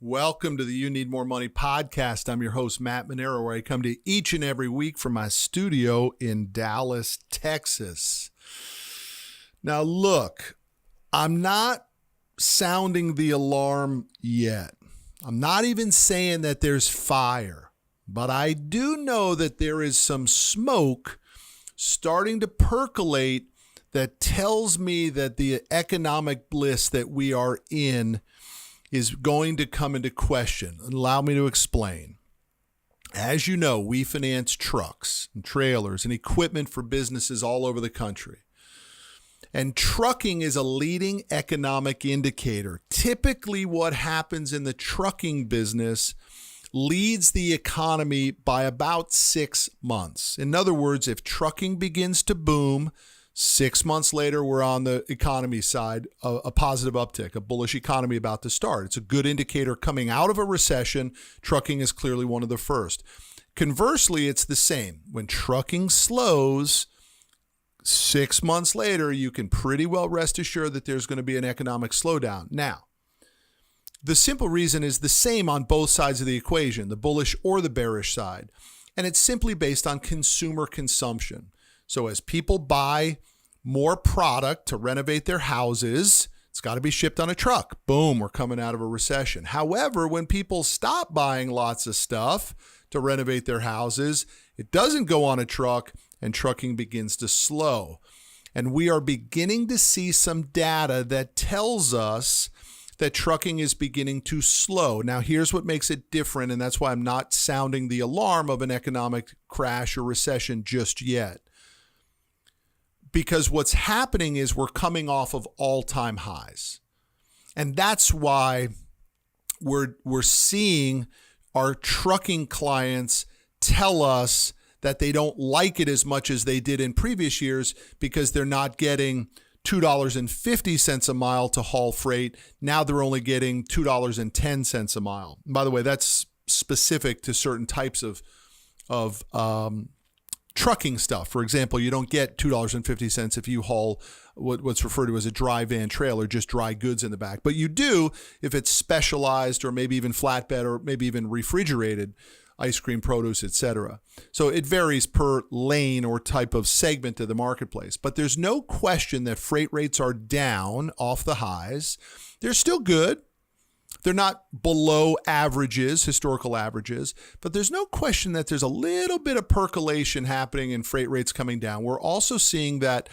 Welcome to the You Need More Money podcast. I'm your host, Matt Manero, where I come to each and every week from my studio in Dallas, Texas. Now, look, I'm not sounding the alarm yet. I'm not even saying that there's fire, but I do know that there is some smoke starting to percolate that tells me that the economic bliss that we are in is going to come into question. Allow me to explain. As you know, we finance trucks and trailers and equipment for businesses all over the country. And trucking is a leading economic indicator. Typically, what happens in the trucking business leads the economy by about 6 months. In other words, if trucking begins to boom, 6 months later, we're on the economy side, a positive uptick, a bullish economy about to start. It's a good indicator coming out of a recession. Trucking is clearly one of the first. Conversely, it's the same. When trucking slows, 6 months later, you can pretty well rest assured that there's going to be an economic slowdown. Now, the simple reason is the same on both sides of the equation, the bullish or the bearish side. And it's simply based on consumer consumption. So as people buy more product to renovate their houses, it's got to be shipped on a truck. Boom, we're coming out of a recession. However, when people stop buying lots of stuff to renovate their houses, it doesn't go on a truck and trucking begins to slow. And we are beginning to see some data that tells us that trucking is beginning to slow. Now, here's what makes it different, and that's why I'm not sounding the alarm of an economic crash or recession just yet. Because what's happening is we're coming off of all-time highs. And that's why we're seeing our trucking clients tell us that they don't like it as much as they did in previous years because they're not getting $2.50 a mile to haul freight. Now they're only getting $2.10 a mile. And by the way, that's specific to certain types of trucking stuff. For example, you don't get $2.50 if you haul what's referred to as a dry van trailer, just dry goods in the back. But you do if it's specialized or maybe even flatbed or maybe even refrigerated ice cream, produce, etc. So it varies per lane or type of segment of the marketplace. But there's no question that freight rates are down off the highs. They're still good. They're not below averages, historical averages, but there's no question that there's a little bit of percolation happening in freight rates coming down. We're also seeing that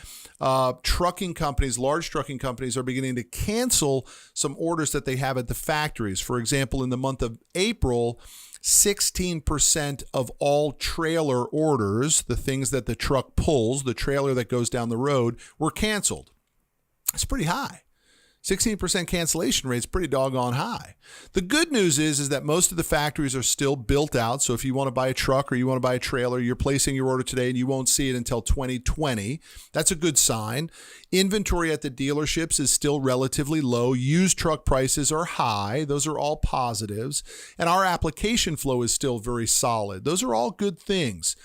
trucking companies, large trucking companies, are beginning to cancel some orders that they have at the factories. For example, in the month of April, 16% of all trailer orders, the things that the truck pulls, the trailer that goes down the road, were canceled. It's pretty high. 16% cancellation rate is pretty doggone high. The good news is that most of the factories are still built out. So if you want to buy a truck or you want to buy a trailer, you're placing your order today and you won't see it until 2020. That's a good sign. Inventory at the dealerships is still relatively low. Used truck prices are high. Those are all positives. And our application flow is still very solid. Those are all good things.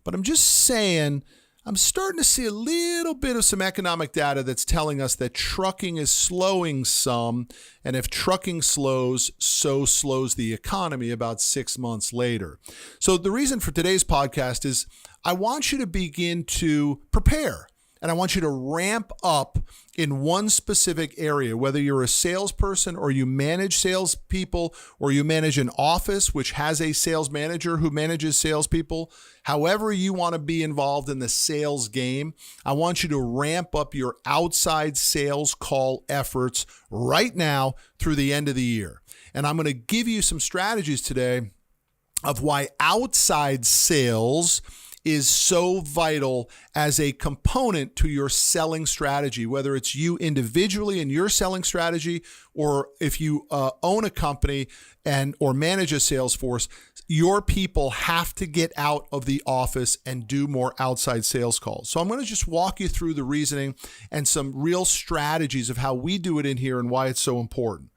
But I'm just saying, I'm starting to see a little bit of some economic data that's telling us that trucking is slowing some. And if trucking slows, so slows the economy about 6 months later. So the reason for today's podcast is I want you to begin to prepare. And I want you to ramp up in one specific area, whether you're a salesperson or you manage salespeople or you manage an office which has a sales manager who manages salespeople. However you want to be involved in the sales game, I want you to ramp up your outside sales call efforts right now through the end of the year. And I'm going to give you some strategies today of why outside sales is so vital as a component to your selling strategy, whether it's you individually in your selling strategy, or if you own a company or manage a sales force, your people have to get out of the office and do more outside sales calls. So I'm going to just walk you through the reasoning and some real strategies of how we do it in here and why it's so important.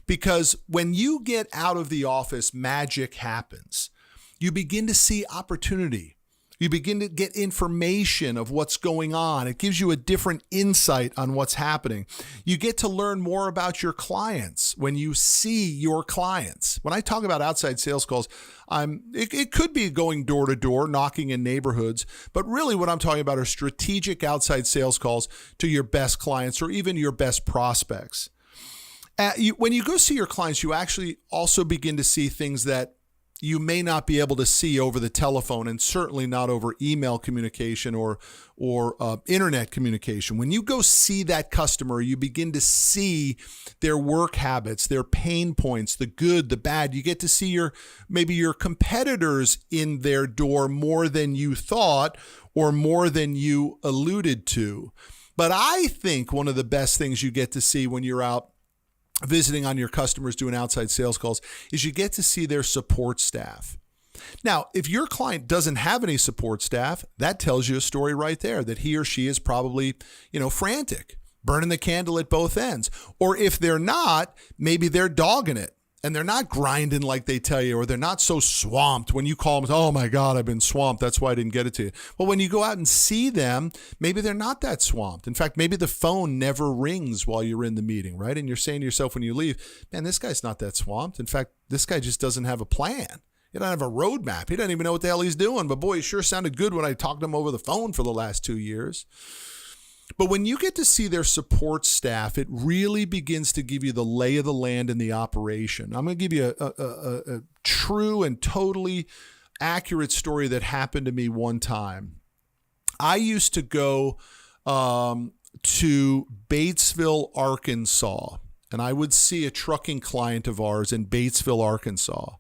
Because when you get out of the office, magic happens. You begin to see opportunity. You begin to get information of what's going on. It gives you a different insight on what's happening. You get to learn more about your clients when you see your clients. When I talk about outside sales calls, it could be going door to door, knocking in neighborhoods, but really what I'm talking about are strategic outside sales calls to your best clients or even your best prospects. When you go see your clients, you actually also begin to see things that you may not be able to see over the telephone, and certainly not over email communication or internet communication. When you go see that customer, you begin to see their work habits, their pain points, the good, the bad. You get to see maybe your competitors in their door more than you thought or more than you alluded to. But I think one of the best things you get to see when you're out visiting on your customers doing outside sales calls is you get to see their support staff. Now, if your client doesn't have any support staff, that tells you a story right there that he or she is probably, frantic, burning the candle at both ends. Or if they're not, maybe they're dogging it and they're not grinding like they tell you, or they're not so swamped when you call them, oh my God, I've been swamped. That's why I didn't get it to you. Well, when you go out and see them, maybe they're not that swamped. In fact, maybe the phone never rings while you're in the meeting, right? And you're saying to yourself when you leave, man, this guy's not that swamped. In fact, this guy just doesn't have a plan. He doesn't have a roadmap. He doesn't even know what the hell he's doing. But boy, he sure sounded good when I talked to him over the phone for the last 2 years. But when you get to see their support staff, it really begins to give you the lay of the land in the operation. I'm going to give you a true and totally accurate story that happened to me one time. I used to go to Batesville, Arkansas, and I would see a trucking client of ours in Batesville, Arkansas.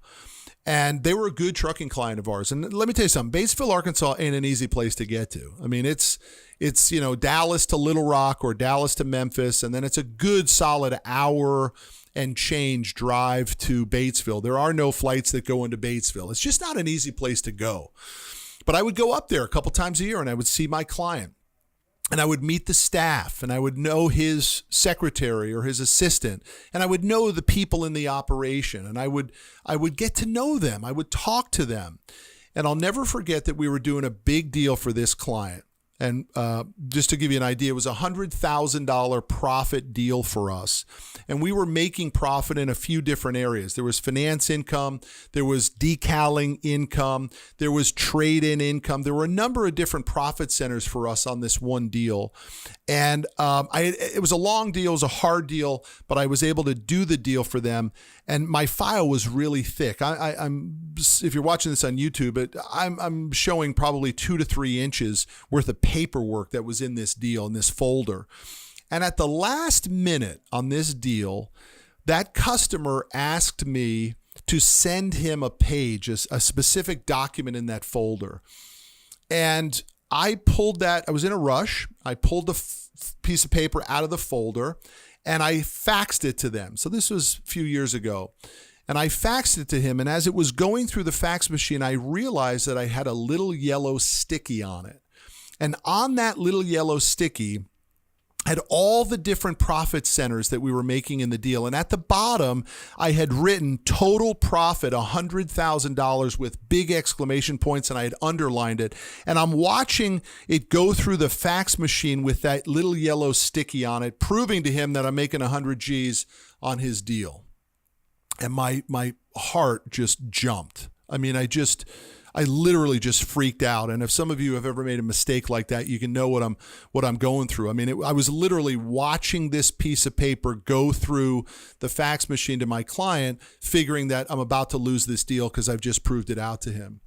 And they were a good trucking client of ours. And let me tell you something, Batesville, Arkansas ain't an easy place to get to. I mean, it's Dallas to Little Rock or Dallas to Memphis, and then it's a good solid hour and change drive to Batesville. There are no flights that go into Batesville. It's just not an easy place to go. But I would go up there a couple times a year and I would see my client. And I would meet the staff, and I would know his secretary or his assistant, and I would know the people in the operation, and I would get to know them. I would talk to them. And I'll never forget that we were doing a big deal for this client. And just to give you an idea, it was a $100,000 profit deal for us. And we were making profit in a few different areas. There was finance income, there was decaling income, there was trade-in income. There were a number of different profit centers for us on this one deal. And it was a long deal, it was a hard deal, but I was able to do the deal for them. And my file was really thick. I'm if you're watching this on YouTube, I'm showing probably 2 to 3 inches worth of paperwork that was in this deal, in this folder. And at the last minute on this deal, that customer asked me to send him a page, a specific document in that folder. And I pulled that, I was in a rush. I pulled the piece of paper out of the folder and I faxed it to them. So this was a few years ago. And I faxed it to him. And as it was going through the fax machine, I realized that I had a little yellow sticky on it. And on that little yellow sticky had all the different profit centers that we were making in the deal. And at the bottom, I had written total profit, $100,000 with big exclamation points, and I had underlined it. And I'm watching it go through the fax machine with that little yellow sticky on it, proving to him that I'm making 100 G's on his deal. And my heart just jumped. I mean, I literally just freaked out. And if some of you have ever made a mistake like that, you can know what I'm going through. I mean, I was literally watching this piece of paper go through the fax machine to my client, figuring that I'm about to lose this deal because I've just proved it out to him.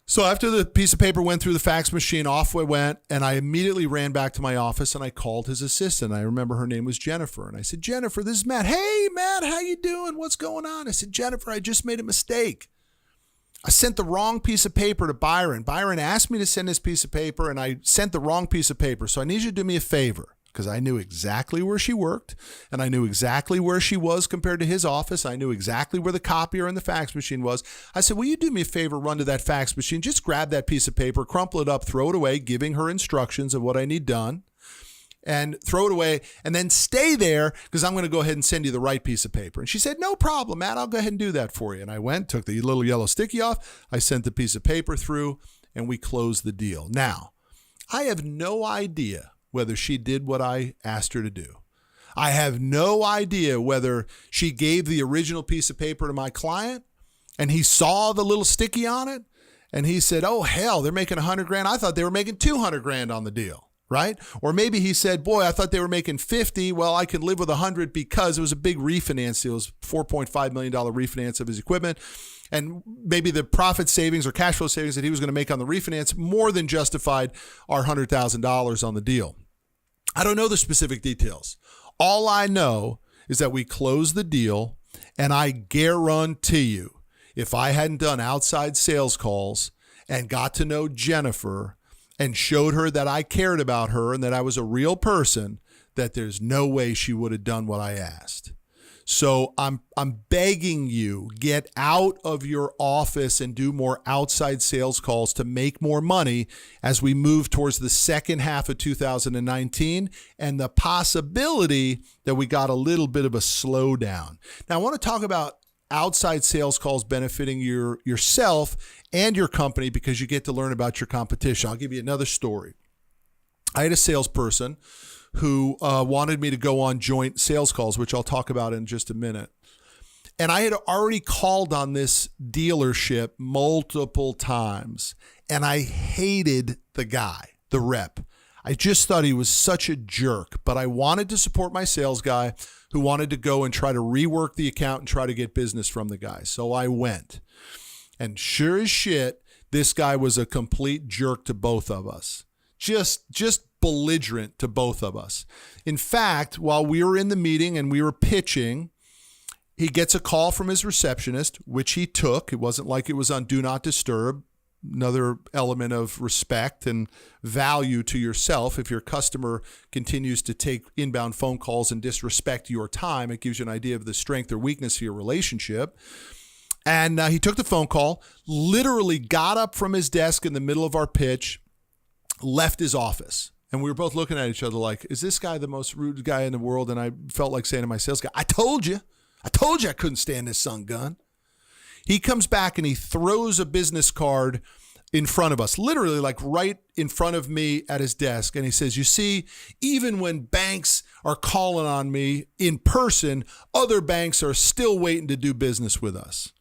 So after the piece of paper went through the fax machine, off I went, and I immediately ran back to my office and I called his assistant. I remember her name was Jennifer. And I said, Jennifer, this is Matt. Hey, Matt, how you doing? What's going on? I said, Jennifer, I just made a mistake. I sent the wrong piece of paper to Byron. Byron asked me to send this piece of paper, and I sent the wrong piece of paper. So I need you to do me a favor, because I knew exactly where she worked, and I knew exactly where she was compared to his office. I knew exactly where the copier and the fax machine was. I said, will you do me a favor, run to that fax machine, just grab that piece of paper, crumple it up, throw it away, giving her instructions of what I need done, and throw it away, and then stay there because I'm going to go ahead and send you the right piece of paper. And she said, no problem, Matt, I'll go ahead and do that for you. And I went, took the little yellow sticky off. I sent the piece of paper through, and we closed the deal. Now, I have no idea whether she did what I asked her to do. I have no idea whether she gave the original piece of paper to my client and he saw the little sticky on it and he said, oh, hell, they're making $100,000. I thought they were making $200,000 on the deal. Right? Or maybe he said, boy, I thought they were making 50. Well, I could live with 100 because it was a big refinance. It was $4.5 million refinance of his equipment. And maybe the profit savings or cash flow savings that he was going to make on the refinance more than justified our $100,000 on the deal. I don't know the specific details. All I know is that we closed the deal, and I guarantee you, if I hadn't done outside sales calls and got to know Jennifer and showed her that I cared about her and that I was a real person, that there's no way she would have done what I asked. So I'm begging you, get out of your office and do more outside sales calls to make more money as we move towards the second half of 2019 and the possibility that we got a little bit of a slowdown. Now, I want to talk about outside sales calls benefiting yourself and your company because you get to learn about your competition. I'll give you another story. I had a salesperson who wanted me to go on joint sales calls, which I'll talk about in just a minute. And I had already called on this dealership multiple times, and I hated the guy, the rep. I just thought he was such a jerk, but I wanted to support my sales guy who wanted to go and try to rework the account and try to get business from the guy. So I went. And sure as shit, this guy was a complete jerk to both of us. Just belligerent to both of us. In fact, while we were in the meeting and we were pitching, he gets a call from his receptionist, which he took. It wasn't like it was on Do Not Disturb. Another element of respect and value to yourself. If your customer continues to take inbound phone calls and disrespect your time, it gives you an idea of the strength or weakness of your relationship. And he took the phone call, literally got up from his desk in the middle of our pitch, left his office. And we were both looking at each other like, is this guy the most rude guy in the world? And I felt like saying to my sales guy, I told you I couldn't stand this son gun. He comes back and he throws a business card in front of us, literally like right in front of me at his desk. And he says, you see, even when banks are calling on me in person, other banks are still waiting to do business with us.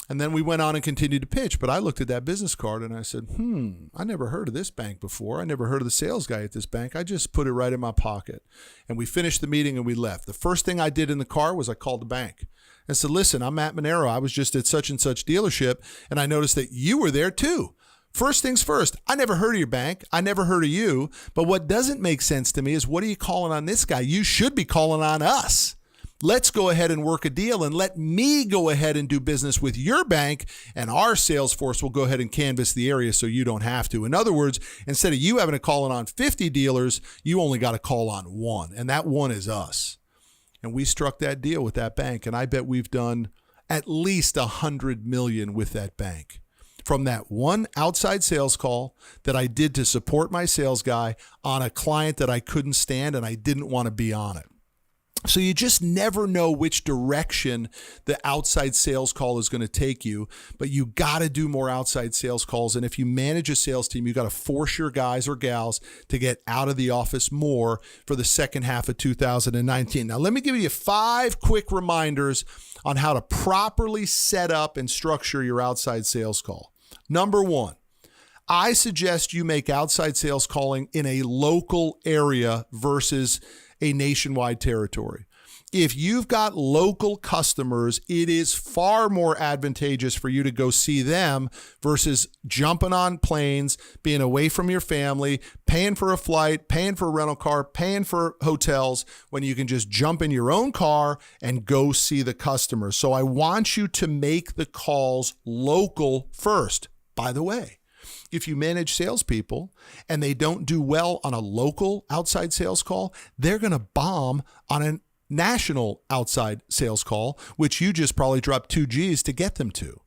And then we went on and continued to pitch. But I looked at that business card and I said, I never heard of this bank before. I never heard of the sales guy at this bank. I just put it right in my pocket. And we finished the meeting and we left. The first thing I did in the car was I called the bank and said, listen, I'm Matt Monero. I was just at such and such dealership and I noticed that you were there too. First things first, I never heard of your bank. I never heard of you. But what doesn't make sense to me is, what are you calling on this guy? You should be calling on us. Let's go ahead and work a deal and let me go ahead and do business with your bank, and our sales force will go ahead and canvass the area so you don't have to. In other words, instead of you having to call on 50 dealers, you only got to call on one, and that one is us. And we struck that deal with that bank, and I bet we've done at least $100 million with that bank from that one outside sales call that I did to support my sales guy on a client that I couldn't stand and I didn't want to be on it. So you just never know which direction the outside sales call is going to take you, but you got to do more outside sales calls. And if you manage a sales team, you got to force your guys or gals to get out of the office more for the second half of 2019. Now, let me give you 5 quick reminders on how to properly set up and structure your outside sales call. Number 1, I suggest you make outside sales calling in a local area versus a nationwide territory. If you've got local customers, it is far more advantageous for you to go see them versus jumping on planes, being away from your family, paying for a flight, paying for a rental car, paying for hotels, when you can just jump in your own car and go see the customer. So I want you to make the calls local first. By the way, if you manage salespeople and they don't do well on a local outside sales call, they're going to bomb on a national outside sales call, which you just probably dropped 2 G's to get them to.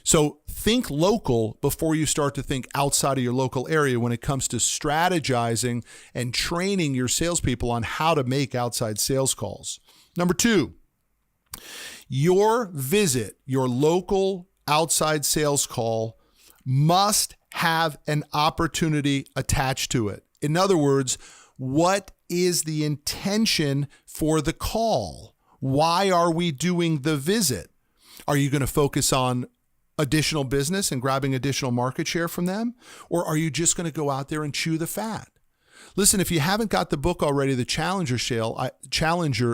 So think local before you start to think outside of your local area when it comes to strategizing and training your salespeople on how to make outside sales calls. Number 2, your local outside sales call must have an opportunity attached to it. In other words, what is the intention for the call? Why are we doing the visit? Are you going to focus on additional business and grabbing additional market share from them? Or are you just going to go out there and chew the fat? Listen, if you haven't got the book already, The Challenger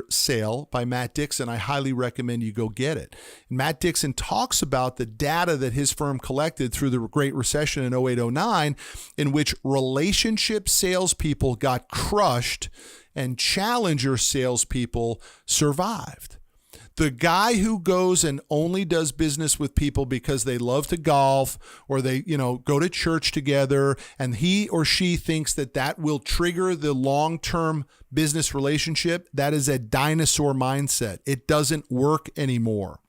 Sale by Matt Dixon, I highly recommend you go get it. And Matt Dixon talks about the data that his firm collected through the Great Recession in 08-09, in which relationship salespeople got crushed and challenger salespeople survived. The guy who goes and only does business with people because they love to golf or they, go to church together, and he or she thinks that will trigger the long-term business relationship, that is a dinosaur mindset. It doesn't work anymore.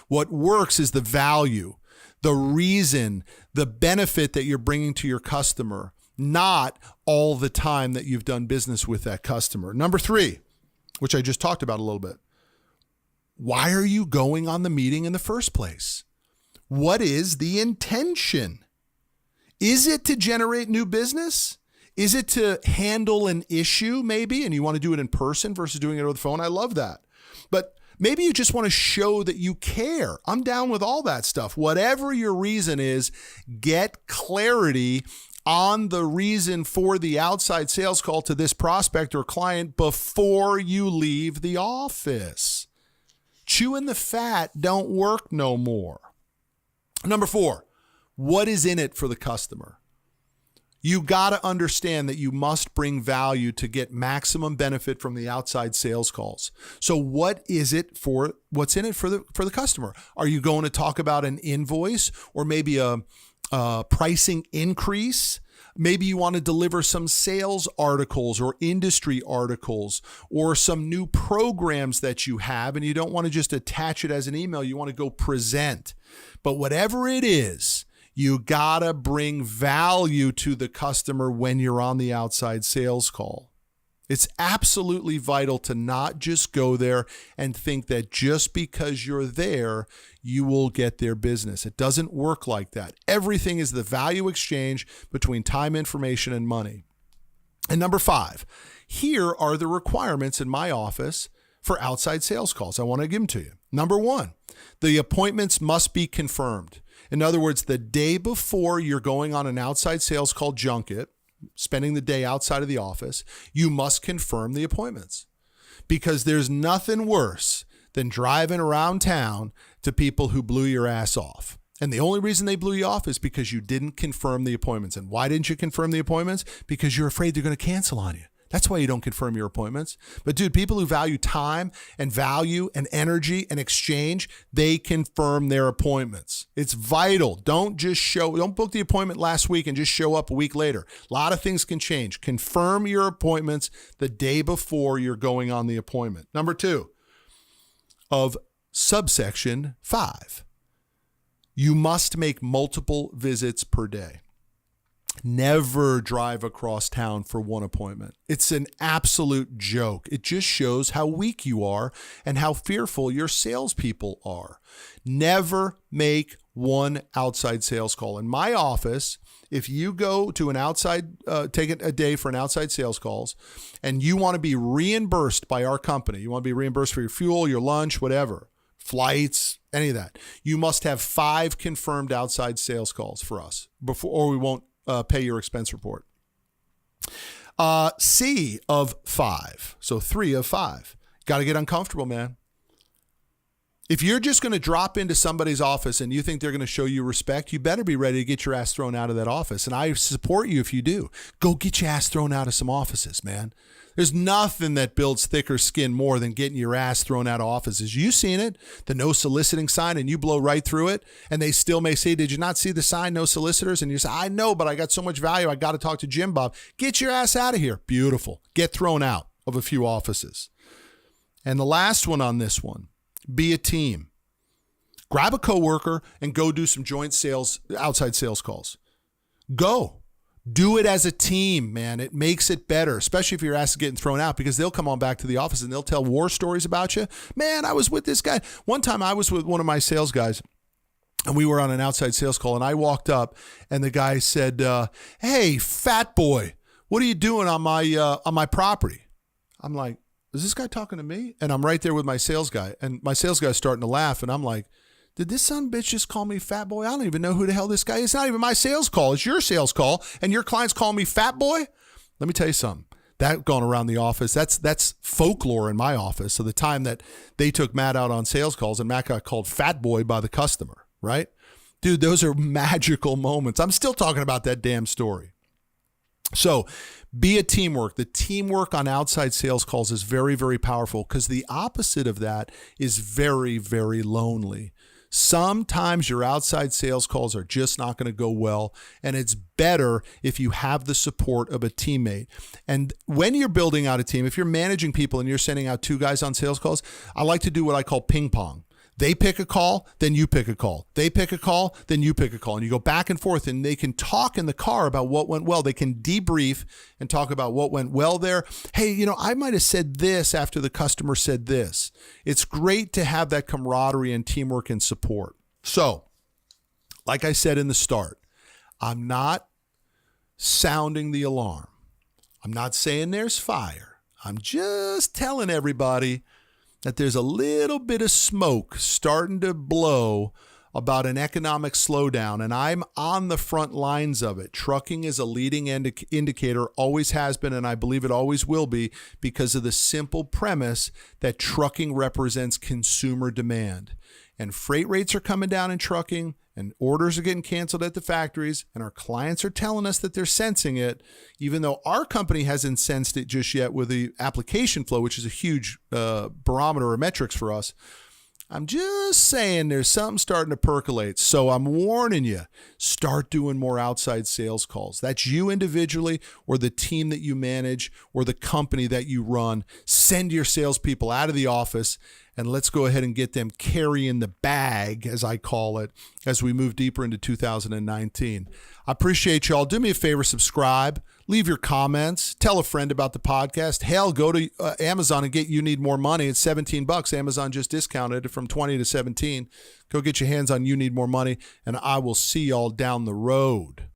What works is the value, the reason, the benefit that you're bringing to your customer, not all the time that you've done business with that customer. Number 3, which I just talked about a little bit. Why are you going on the meeting in the first place? What is the intention? Is it to generate new business? Is it to handle an issue maybe, and you want to do it in person versus doing it over the phone? I love that. But maybe you just want to show that you care. I'm down with all that stuff. Whatever your reason is, get clarity on the reason for the outside sales call to this prospect or client before you leave the office. Chewing the fat don't work no more. Number 4, what is in it for the customer? You got to understand that you must bring value to get maximum benefit from the outside sales calls. So what's in it for the customer? Are you going to talk about an invoice or maybe a pricing increase? Maybe you want to deliver some sales articles or industry articles or some new programs that you have, and you don't want to just attach it as an email. You want to go present. But whatever it is, you got to bring value to the customer when you're on the outside sales call. It's absolutely vital to not just go there and think that just because you're there, you will get their business. It doesn't work like that. Everything is the value exchange between time, information, and money. And number 5, here are the requirements in my office for outside sales calls. I want to give them to you. Number 1, the appointments must be confirmed. In other words, the day before you're going on an outside sales call junket, spending the day outside of the office, you must confirm the appointments, because there's nothing worse than driving around town to people who blew your ass off. And the only reason they blew you off is because you didn't confirm the appointments. And why didn't you confirm the appointments? Because you're afraid they're going to cancel on you. That's why you don't confirm your appointments. But dude, people who value time and value and energy and exchange, they confirm their appointments. It's vital. Don't book the appointment last week and just show up a week later. A lot of things can change. Confirm your appointments the day before you're going on the appointment. Number 2 of subsection 5, you must make multiple visits per day. Never drive across town for one appointment. It's an absolute joke. It just shows how weak you are and how fearful your salespeople are. Never make one outside sales call. In my office, if you go to an outside, take a day for an outside sales calls, and you want to be reimbursed by our company, you want to be reimbursed for your fuel, your lunch, whatever, flights, any of that, you must have 5 confirmed outside sales calls for us before, or we won't pay your expense report. C of 5. So 3 of 5. Got to get uncomfortable, man. If you're just going to drop into somebody's office and you think they're going to show you respect, you better be ready to get your ass thrown out of that office. And I support you if you do. Go get your ass thrown out of some offices, man. There's nothing that builds thicker skin more than getting your ass thrown out of offices. You seen it, the no soliciting sign, and you blow right through it, and they still may say, did you not see the sign, no solicitors? And you say, I know, but I got so much value, I got to talk to Jim Bob. Get your ass out of here. Beautiful. Get thrown out of a few offices. And the last one on this one, be a team. Grab a coworker and go do some joint sales, outside sales calls. Go. Do it as a team, man. It makes it better, especially if your ass is getting thrown out, because they'll come on back to the office and they'll tell war stories about you. Man, I was with this guy. One time I was with one of my sales guys, And we were on an outside sales call, and I walked up, and the guy said, "Hey, fat boy, what are you doing on my property?" I'm like, "Is this guy talking to me?" And I'm right there with my sales guy, and my sales guy's starting to laugh, and I'm like, "Did this son of a bitch just call me fat boy? I don't even know who the hell this guy is. It's not even my sales call. It's your sales call, and your client's calling me fat boy?" Let me tell you something. That going around the office, that's folklore in my office. So the time that they took Matt out on sales calls, and Matt got called fat boy by the customer. Right? Dude, those are magical moments. I'm still talking about that damn story. So be a teamwork. The teamwork on outside sales calls is very, very powerful because the opposite of that is very, very lonely. Sometimes your outside sales calls are just not going to go well, and it's better if you have the support of a teammate. And when you're building out a team, if you're managing people and you're sending out 2 guys on sales calls, I like to do what I call ping pong. They pick a call, then you pick a call. They pick a call, then you pick a call. And you go back and forth, and they can talk in the car about what went well. They can debrief and talk about what went well there. Hey, I might have said this after the customer said this. It's great to have that camaraderie and teamwork and support. So, like I said in the start, I'm not sounding the alarm. I'm not saying there's fire. I'm just telling everybody that there's a little bit of smoke starting to blow about an economic slowdown, and I'm on the front lines of it. Trucking is a leading indicator, always has been, and I believe it always will be, because of the simple premise that trucking represents consumer demand. And freight rates are coming down in trucking, and orders are getting canceled at the factories, and our clients are telling us that they're sensing it, even though our company hasn't sensed it just yet with the application flow, which is a huge barometer or metrics for us. I'm just saying there's something starting to percolate. So I'm warning you, start doing more outside sales calls. That's you individually or the team that you manage or the company that you run. Send your salespeople out of the office and let's go ahead and get them carrying the bag, as I call it, as we move deeper into 2019. I appreciate y'all. Do me a favor, subscribe, leave your comments, tell a friend about the podcast. Hell, go to Amazon and get You Need More Money. It's $17. Amazon just discounted it from $20 to $17. Go get your hands on You Need More Money, and I will see y'all down the road.